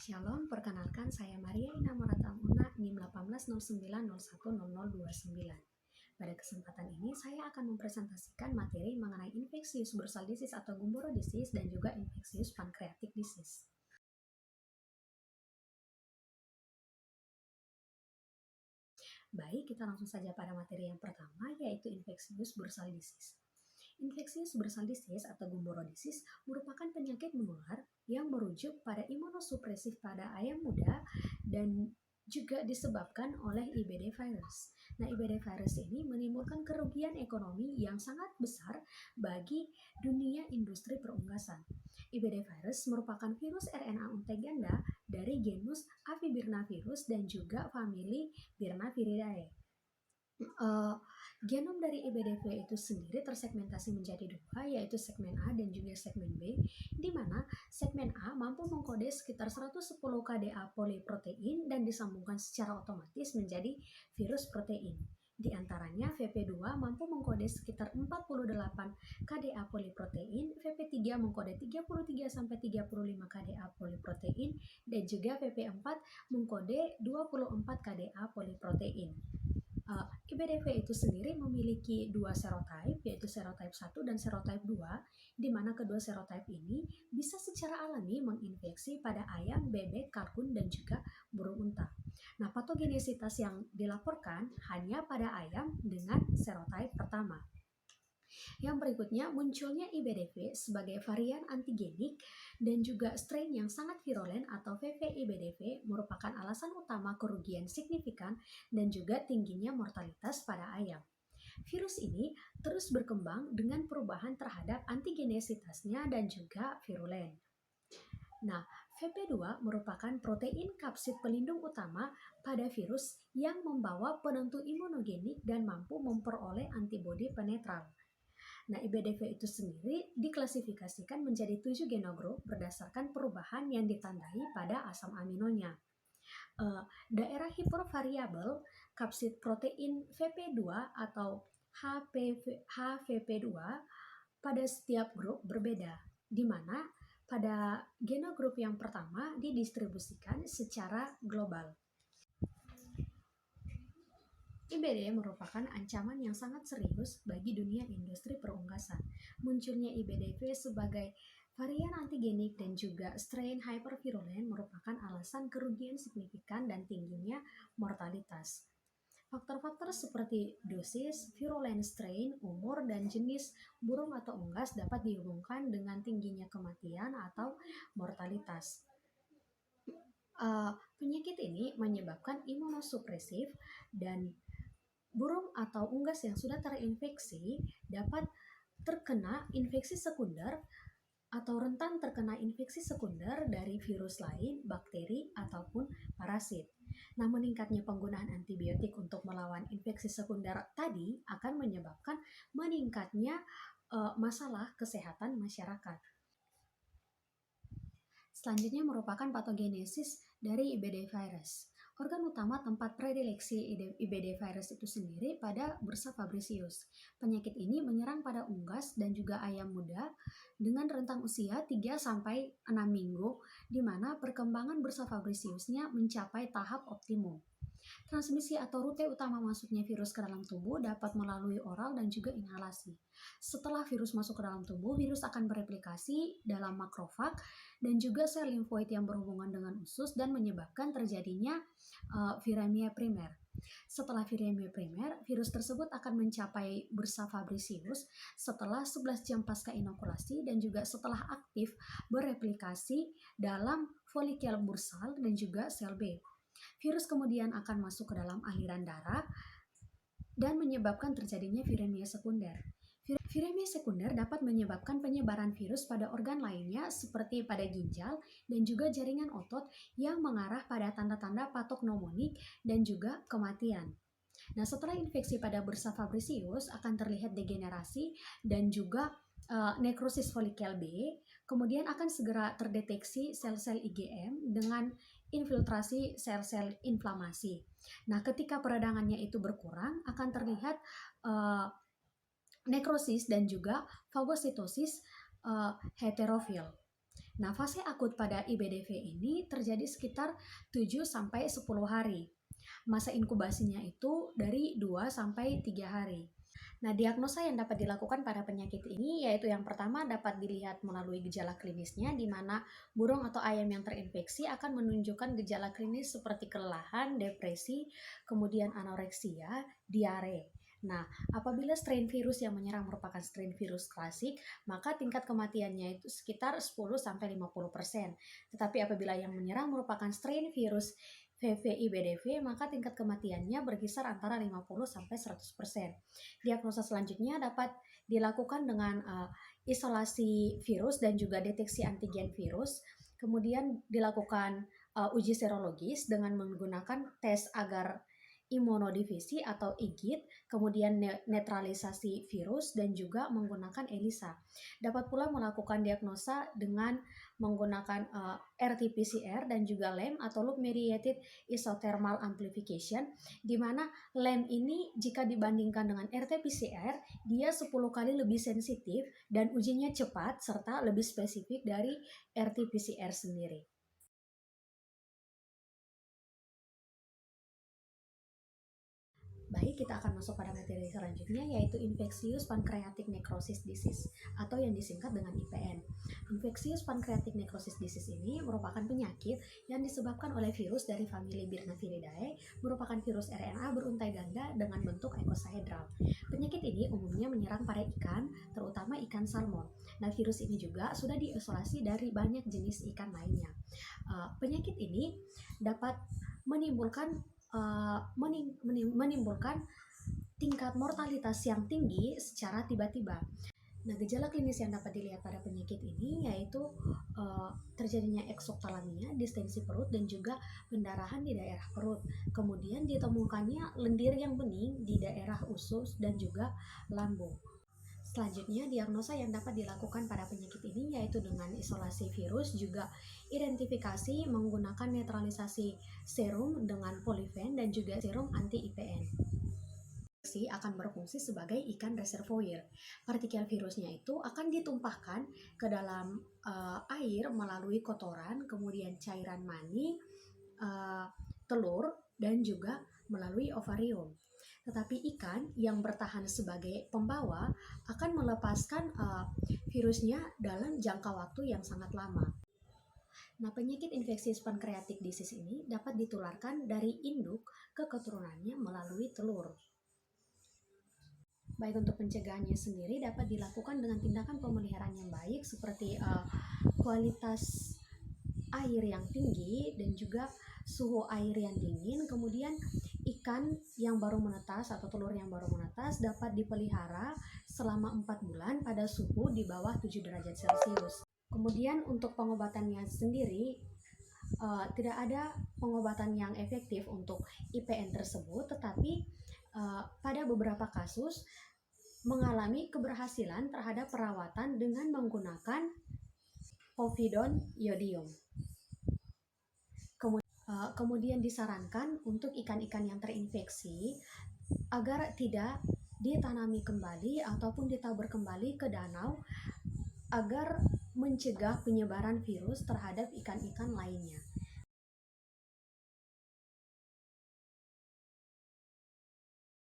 Shalom, perkenalkan saya Maria Ina Maratamuna, NIM 1809010029. Pada kesempatan ini, saya akan mempresentasikan materi mengenai infeksius bursal disease atau Gumboro disease dan juga infeksius pancreatic disease. Baik, kita langsung saja pada materi yang pertama, yaitu infeksius bursal disease. Infeksius bursal disease atau Gumboro disease merupakan penyakit menular yang merujuk pada imunosupresif pada ayam muda dan juga disebabkan oleh IBD virus. Nah, IBD virus ini menimbulkan kerugian ekonomi yang sangat besar bagi dunia industri perunggasan. IBD virus merupakan virus RNA untai ganda dari genus Avivirnavirus dan juga famili Virnaviridae. Genom dari IBDV itu sendiri tersegmentasi menjadi dua, yaitu segmen A dan juga segmen B, di mana segmen A mampu mengkode sekitar 110 kDa poliprotein dan disambungkan secara otomatis menjadi virus protein. Di antaranya VP2 mampu mengkode sekitar 48 kDa poliprotein, VP3 mengkode 33-35 kDa poliprotein, dan juga VP4 mengkode 24 kDa poliprotein. IBDV itu sendiri memiliki dua serotype, yaitu serotype 1 dan serotype 2, di mana kedua serotype ini bisa secara alami menginfeksi pada ayam, bebek, kalkun, dan juga burung unta. Nah, patogenesitas yang dilaporkan hanya pada ayam dengan serotype pertama. Yang berikutnya, munculnya IBDV sebagai varian antigenik dan juga strain yang sangat virulen atau VV-IBDV merupakan alasan utama kerugian signifikan dan juga tingginya mortalitas pada ayam. Virus ini terus berkembang dengan perubahan terhadap antigenesitasnya dan juga virulen. Nah, VP2 merupakan protein kapsid pelindung utama pada virus yang membawa penentu imunogenik dan mampu memperoleh antibodi penetral. Nah, IBDV itu sendiri diklasifikasikan menjadi 7 genogrup berdasarkan perubahan yang ditandai pada asam aminonya. Daerah hipervariabel kapsid protein VP2 atau HVP2 pada setiap grup berbeda, di mana pada genogrup yang pertama didistribusikan secara global. IBD merupakan ancaman yang sangat serius bagi dunia industri perunggasan. Munculnya IBDV sebagai varian antigenik dan juga strain hypervirulen merupakan alasan kerugian signifikan dan tingginya mortalitas. Faktor-faktor seperti dosis, virulen strain, umur, dan jenis burung atau unggas dapat dihubungkan dengan tingginya kematian atau mortalitas. Penyakit ini menyebabkan imunosupresif dan burung atau unggas yang sudah terinfeksi dapat terkena infeksi sekunder atau rentan terkena infeksi sekunder dari virus lain, bakteri, ataupun parasit. Nah, meningkatnya penggunaan antibiotik untuk melawan infeksi sekunder tadi akan menyebabkan meningkatnya masalah kesehatan masyarakat. Selanjutnya merupakan patogenesis dari IBD virus. Organ utama tempat predileksi IBD virus itu sendiri pada Bursa fabricius. Penyakit ini menyerang pada unggas dan juga ayam muda dengan rentang usia 3-6 minggu, di mana perkembangan Bursa fabriciusnya mencapai tahap optimum. Transmisi atau rute utama masuknya virus ke dalam tubuh dapat melalui oral dan juga inhalasi. Setelah virus masuk ke dalam tubuh, virus akan bereplikasi dalam makrofag dan juga sel limfoid yang berhubungan dengan usus dan menyebabkan terjadinya viremia primer. Setelah viremia primer, virus tersebut akan mencapai Bursa fabricius setelah 11 jam pasca inokulasi dan juga setelah aktif bereplikasi dalam folikel bursal dan juga sel B. Virus kemudian akan masuk ke dalam aliran darah dan menyebabkan terjadinya viremia sekunder. Viremia sekunder dapat menyebabkan penyebaran virus pada organ lainnya seperti pada ginjal dan juga jaringan otot yang mengarah pada tanda-tanda patognomonik dan juga kematian. Nah, setelah infeksi pada Bursa fabricius akan terlihat degenerasi dan juga nekrosis folikel B, kemudian akan segera terdeteksi sel-sel IgM dengan infiltrasi sel-sel inflamasi. Nah, ketika peradangannya itu berkurang, akan terlihat nekrosis dan juga fagositosis heterofil. Nah, fase akut pada IBDV ini terjadi sekitar 7-10 hari. Masa inkubasinya itu dari 2-3 hari. Nah, diagnosa yang dapat dilakukan pada penyakit ini yaitu yang pertama dapat dilihat melalui gejala klinisnya, di mana burung atau ayam yang terinfeksi akan menunjukkan gejala klinis seperti kelelahan, depresi, kemudian anoreksia, diare. Nah, apabila strain virus yang menyerang merupakan strain virus klasik, maka tingkat kematiannya itu sekitar 10-50%. Tetapi apabila yang menyerang merupakan strain virus VVIBDV, maka tingkat kematiannya berkisar antara 50-100%. Diagnosa selanjutnya dapat dilakukan dengan isolasi virus dan juga deteksi antigen virus. Kemudian dilakukan uji serologis dengan menggunakan tes agar imunodivisi atau IGIT, kemudian netralisasi virus dan juga menggunakan ELISA. Dapat pula melakukan diagnosa dengan menggunakan RT-PCR dan juga LAMP atau Loop Mediated Isothermal Amplification, di mana LAMP ini jika dibandingkan dengan RT-PCR, dia 10 kali lebih sensitif dan ujinya cepat serta lebih spesifik dari RT-PCR sendiri. Baik, kita akan masuk pada materi selanjutnya, yaitu Infectious Pancreatic Necrosis Disease atau yang disingkat dengan IPN. Infectious Pancreatic Necrosis Disease ini merupakan penyakit yang disebabkan oleh virus dari famili Byrnaviridae, merupakan virus RNA beruntai ganda dengan bentuk ekosahedral. Penyakit ini umumnya menyerang pada ikan, terutama ikan salmon. Nah, virus ini juga sudah diisolasi dari banyak jenis ikan lainnya. Penyakit ini dapat menimbulkan tingkat mortalitas yang tinggi secara tiba-tiba. Nah, gejala klinis yang dapat dilihat pada penyakit ini yaitu terjadinya eksoptalamia, distensi perut, dan juga pendarahan di daerah perut. Kemudian ditemukannya lendir yang bening di daerah usus dan juga lambung. Selanjutnya, diagnosa yang dapat dilakukan pada penyakit ini yaitu dengan isolasi virus, juga identifikasi menggunakan netralisasi serum dengan polifen dan juga serum anti-IPN. Akan berfungsi sebagai ikan reservoir. Partikel virusnya itu akan ditumpahkan ke dalam air melalui kotoran, kemudian cairan mani, telur, dan juga melalui ovarium. Tetapi ikan yang bertahan sebagai pembawa akan melepaskan virusnya dalam jangka waktu yang sangat lama. Nah, penyakit infeksius pancreatic disease ini dapat ditularkan dari induk ke keturunannya melalui telur. Baik, untuk pencegahannya sendiri dapat dilakukan dengan tindakan pemeliharaan yang baik seperti kualitas air yang tinggi dan juga suhu air yang dingin. Kemudian ikan yang baru menetas atau telur yang baru menetas dapat dipelihara selama 4 bulan pada suhu di bawah 7 derajat Celcius. Kemudian untuk pengobatannya sendiri tidak ada pengobatan yang efektif untuk IPN tersebut, tetapi pada beberapa kasus mengalami keberhasilan terhadap perawatan dengan menggunakan povidone iodium. Kemudian disarankan untuk ikan-ikan yang terinfeksi agar tidak ditanami kembali ataupun ditabur kembali ke danau agar mencegah penyebaran virus terhadap ikan-ikan lainnya.